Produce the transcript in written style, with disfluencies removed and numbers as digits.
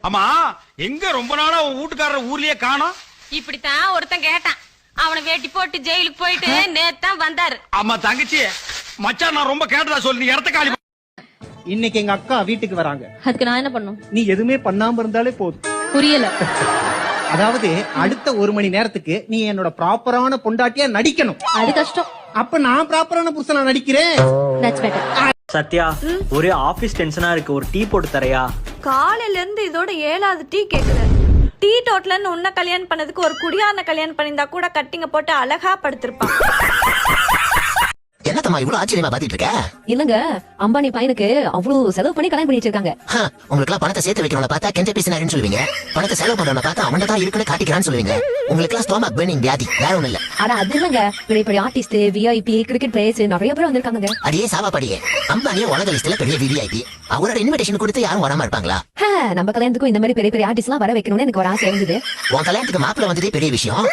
ஆமா எங்க ரொம்ப நாளா உன் வீட்டுக்காரர் ஊர்லயே காணோம்? இப்படித்தான் ஒருத்தன் கேட்டான். அவனை வேட்டி போட்டு ஜெயிலுக்கு போயிட்டு நேத்தான் வந்தாரு. ஆமா தங்கச்சி, மச்சான் நான் ரொம்ப கேட்டதா சொல்லி நீ இடத்த காலி. இன்னைக்கு எங்க அக்கா வீட்டுக்கு வராங்க. அதுக்கு நான் என்ன பண்ணும்? நீ எதுவுமே பண்ணாம இருந்தாலே போதும். புரியல. அதாவது அடுத்த 1 மணி நேரத்துக்கு நீ என்னோட ப்ராப்பரான பொண்டாட்டியா நடிக்கணும். அது கஷ்டம். அப்ப நான் ப்ராப்பரான புருஷனா நடிக்கிறேன். That's better. சத்யா, ஒரே ஆபீஸ் டென்ஷனா இருக்கு, ஒரு டீ போட்டு தரையா? காலையில இருந்து இதோட 7வது டீ கேக்குற. டீ டோட்டலன்னு உன்ன கல்யாணம் பண்ணதுக்கு ஒரு குடியான கல்யாணம் பண்ணிருந்தா கூட கட்டிங்க போட்டு அழகா படுத்திருப்பான். என்னத்தம்மா இவ்வளவு ஆச்சரியமா பாத்திட்டு இருக்க? இல்லங்க, அம்பானி பையனுக்கு அவ்வளவு செலவு பண்ணி கல்யாணம் பண்ணி வச்சிருக்காங்க. உங்களுக்கு எல்லாம் பணத்தை சேர்த்து வைக்கிறவன பார்த்தா கெஞ்ச பேசினாருன்னு சொல்லுவீங்க. பணத்தை செலவு பண்றவன பார்த்தா அவன் தான் இருக்குன்னு காட்டிக்கிறான்னு சொல்லுவீங்க. உங்களுக்கு எல்லாம் ஸ்டோமக் பெர்னிங் வியாதி, வேற ஒண்ணும் இல்ல. ஆனா அது இல்லங்க, பெரிய பெரிய ஆர்டிஸ்ட், விஐபி, கிரிக்கெட் பிளேயர்ஸ் நிறைய பேர் வந்திருக்காங்க. அடியே சாவாப்படியே, அம்பானியே உலக லிஸ்ட்ல பெரிய விஐபி. அவரோட இன்விடேஷன் கொடுத்து யாரும் வராம இருப்பாங்களா? நம்ம கல்யாணத்துக்கும் இந்த மாதிரி பெரிய பெரிய ஆர்டிஸ்ட் எல்லாம் வர வைக்கணும்னு எனக்கு ஒரு ஆசை இருந்தது. உன் கல்யாணத்துக்கு மாப்பிள்ள வந்ததே பெரிய விஷயம்.